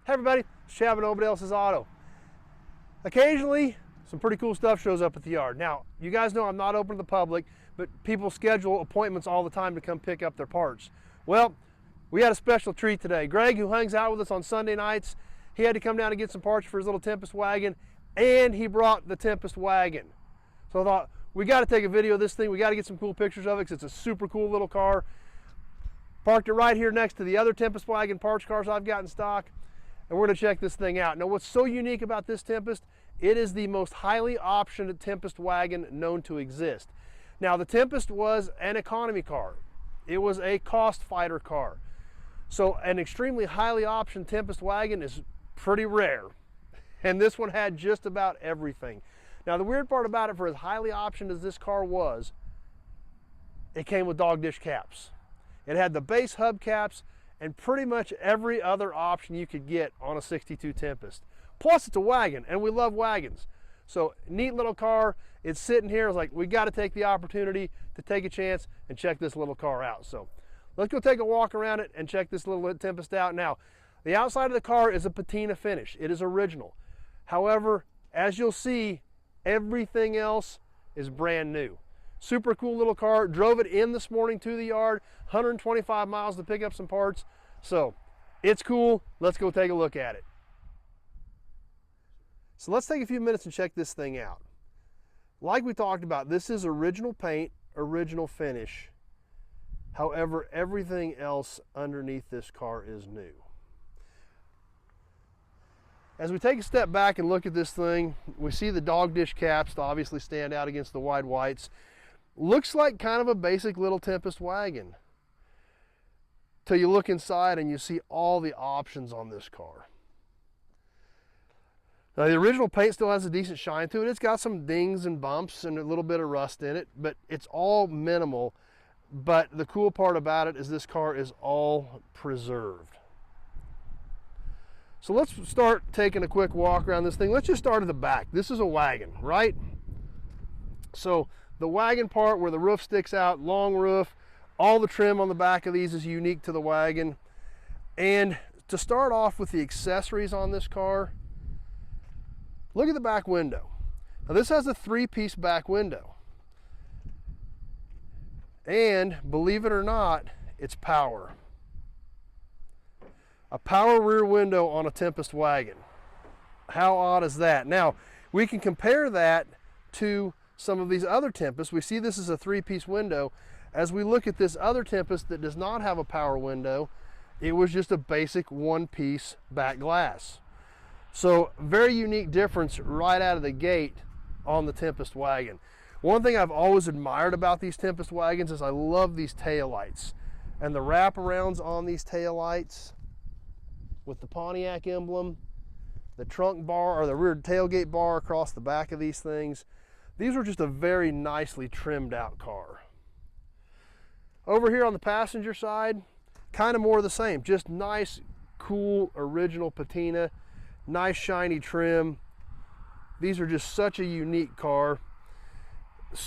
Hey everybody, it's Chad with Nobody Else's Auto. Occasionally, some pretty cool stuff shows up at the yard. Now, you guys know I'm not open to the public, but people schedule appointments all the time to come pick up their parts. Well, we had a special treat today. Greg, who hangs out with us on Sunday nights, he had to come down and get some parts for his little Tempest wagon, and he brought the Tempest wagon. So I thought, we got to take a video of this thing. We got to get some cool pictures of it because it's a super cool little car. Parked it right here next to the other Tempest wagon parts cars I've got in stock. And we're going to check this thing out. Now, what's so unique about this Tempest, it is the most highly optioned Tempest wagon known to exist. Now, the Tempest was an economy car. It was a cost fighter car. So an extremely highly optioned Tempest wagon is pretty rare. And this one had just about everything. Now, the weird part about it, for as highly optioned as this car was, it came with dog dish caps. It had the base hubcaps and pretty much every other option you could get on a 62 Tempest. Plus, it's a wagon, and we love wagons. So, neat little car. It's sitting here. It's like, we got to take the opportunity to take a chance and check this little car out. So, let's go take a walk around it and check this little Tempest out. Now, the outside of the car is a patina finish. It is original. However, as you'll see, everything else is brand new. Super cool little car. Drove it in this morning to the yard, 125 miles to pick up some parts. So it's cool. Let's go take a look at it. So let's take a few minutes and check this thing out. Like we talked about, this is original paint, original finish. However, everything else underneath this car is new. As we take a step back and look at this thing, we see the dog dish caps to obviously stand out against the wide whites. Looks like kind of a basic little Tempest wagon. Till you look inside and you see all the options on this car. Now, the original paint still has a decent shine to it. It's got some dings and bumps and a little bit of rust in it, but it's all minimal. But the cool part about it is this car is all preserved. So let's start taking a quick walk around this thing. Let's just start at the back. This is a wagon, right? So the wagon part where the roof sticks out, long roof, all the trim on the back of these is unique to the wagon. And to start off with the accessories on this car, look at the back window. Now this has a 3-piece back window. And believe it or not, it's power. A power rear window on a Tempest wagon. How odd is that? Now, we can compare that to some of these other Tempests. We see this is a 3-piece window. As we look at this other Tempest that does not have a power window, it was just a basic 1-piece back glass. So, very unique difference right out of the gate on the Tempest wagon. One thing I've always admired about these Tempest wagons is I love these taillights. And the wraparounds on these taillights with the Pontiac emblem, the trunk bar or the rear tailgate bar across the back of these things. These are just a very nicely trimmed out car. Over here on the passenger side, kind of more of the same. Just nice, cool, original patina, nice shiny trim. These are just such a unique car.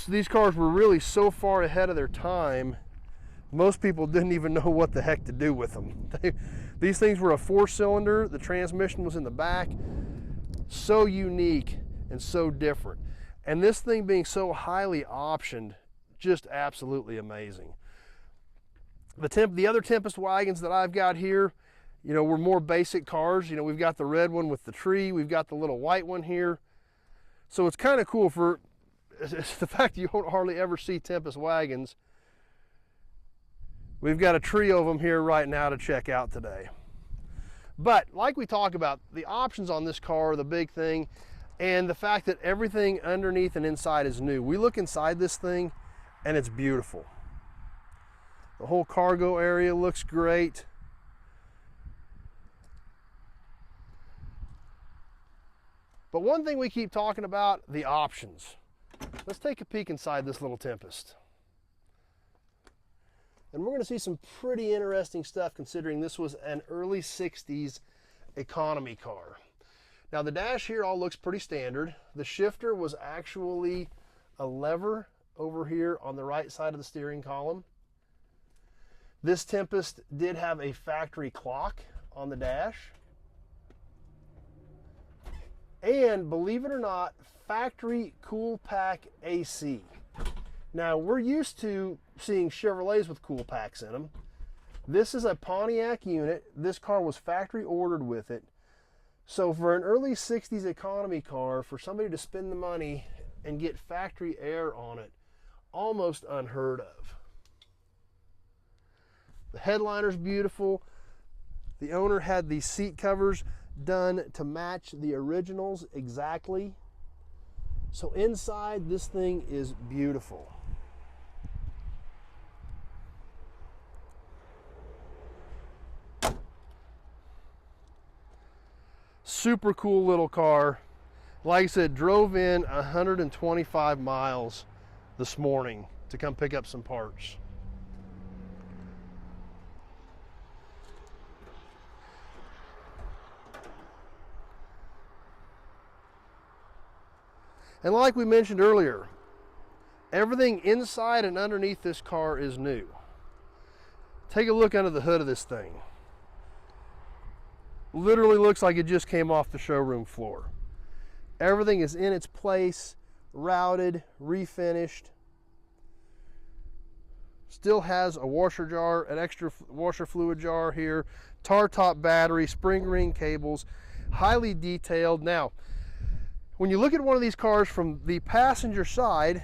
These cars were really so far ahead of their time, most people didn't even know what the heck to do with them. These things were a 4-cylinder. The transmission was in the back. So unique and so different. And this thing being so highly optioned, just absolutely amazing. The other Tempest wagons that I've got here, you know, were more basic cars. You know, we've got the red one with the tree. We've got the little white one here. So it's kind of cool for the fact you don't hardly ever see Tempest wagons. We've got a trio of them here right now to check out today. But like we talk about, the options on this car are the big thing, and the fact that everything underneath and inside is new. We look inside this thing and it's beautiful. The whole cargo area looks great. But one thing we keep talking about, the options. Let's take a peek inside this little Tempest. And we're going to see some pretty interesting stuff considering this was an early 60s economy car. Now the dash here all looks pretty standard. The shifter was actually a lever over here on the right side of the steering column. This Tempest did have a factory clock on the dash. And believe it or not, factory cool pack AC. Now, we're used to seeing Chevrolets with cool packs in them. This is a Pontiac unit. This car was factory ordered with it. So for an early 60s economy car, for somebody to spend the money and get factory air on it, almost unheard of. The headliner's beautiful. The owner had these seat covers done to match the originals exactly. So inside, this thing is beautiful. Super cool little car. Like I said, drove in 125 miles this morning to come pick up some parts. And like we mentioned earlier, everything inside and underneath this car is new. Take a look under the hood of this thing. Literally looks like it just came off the showroom floor. Everything is in its place, routed, refinished. Still has a washer jar, an extra washer fluid jar here, tar top battery, spring ring cables, highly detailed. Now, when you look at one of these cars from the passenger side,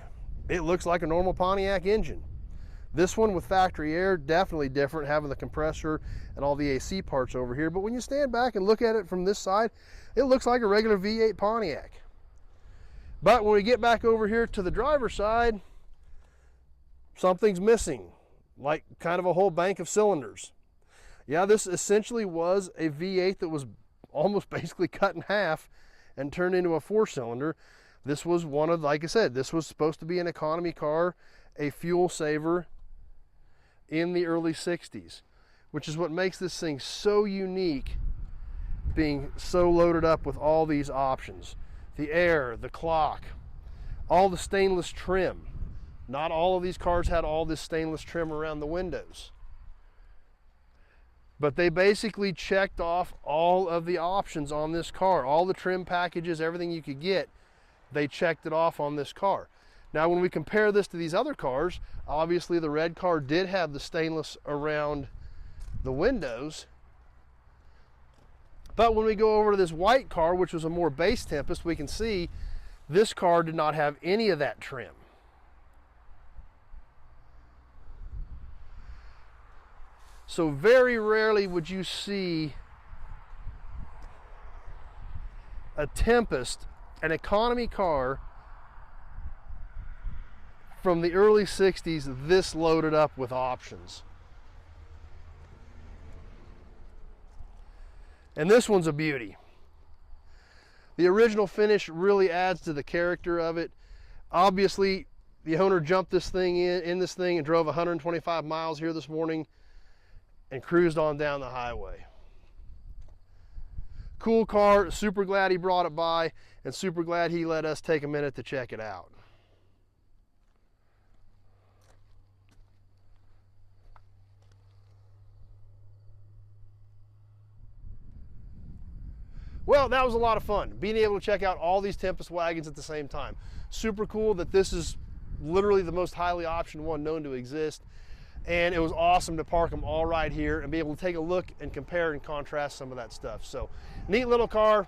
it looks like a normal Pontiac engine. This one with factory air, definitely different, having the compressor and all the AC parts over here. But when you stand back and look at it from this side, it looks like a regular V8 Pontiac. But when we get back over here to the driver's side, something's missing, like kind of a whole bank of cylinders. Yeah, this essentially was a V8 that was almost basically cut in half and turned into a 4-cylinder. This was one of, like I said, this was supposed to be an economy car, a fuel saver in the early 60s, which is what makes this thing so unique, being so loaded up with all these options. The air, the clock, all the stainless trim. Not all of these cars had all this stainless trim around the windows. But they basically checked off all of the options on this car. All the trim packages, everything you could get, they checked it off on this car. Now, when we compare this to these other cars, obviously the red car did have the stainless around the windows. But when we go over to this white car, which was a more base Tempest, we can see this car did not have any of that trim. So very rarely would you see a Tempest, an economy car from the early 60s this loaded up with options. And this one's a beauty. The original finish really adds to the character of it. Obviously, the owner jumped this thing in this thing and drove 125 miles here this morning and cruised on down the highway. Cool car, super glad he brought it by, and super glad he let us take a minute to check it out. Well, that was a lot of fun, being able to check out all these Tempest wagons at the same time. Super cool that this is literally the most highly optioned one known to exist. And it was awesome to park them all right here and be able to take a look and compare and contrast some of that stuff. So, neat little car.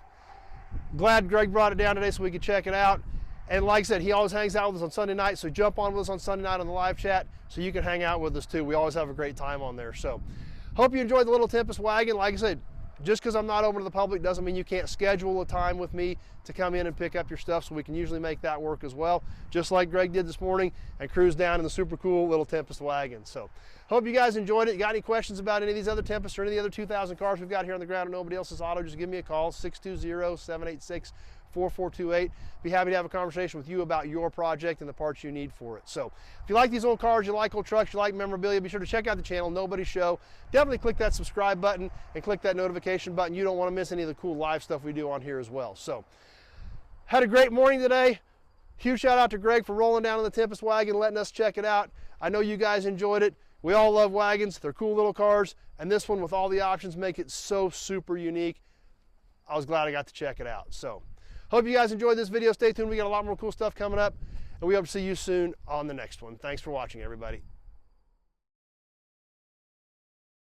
Glad Greg brought it down today so we could check it out. And like I said, he always hangs out with us on Sunday night, so jump on with us on Sunday night on the live chat so you can hang out with us too. We always have a great time on there. So, hope you enjoyed the little Tempest wagon. Like I said, just because I'm not open to the public doesn't mean you can't schedule a time with me to come in and pick up your stuff, so we can usually make that work as well, just like Greg did this morning, and cruise down in the super cool little Tempest wagon. So hope you guys enjoyed it. You got any questions about any of these other Tempests or any of the other 2,000 cars we've got here on the ground at Nobody Else's Auto, just give me a call, 620-786-4428. Be happy to have a conversation with you about your project and the parts you need for it. So if you like these old cars, you like old trucks, you like memorabilia, be sure to check out the channel, Nobody Show. Definitely click that subscribe button and click that notification button. You don't want to miss any of the cool live stuff we do on here as well. So had a great morning today. Huge shout out to Greg for rolling down in the Tempest wagon, letting us check it out. I know you guys enjoyed it. We all love wagons. They're cool little cars. And this one with all the options make it so super unique. I was glad I got to check it out. So Hope you guys enjoyed this video. Stay tuned. We got a lot more cool stuff coming up, and we hope to see you soon on the next one. Thanks for watching, everybody.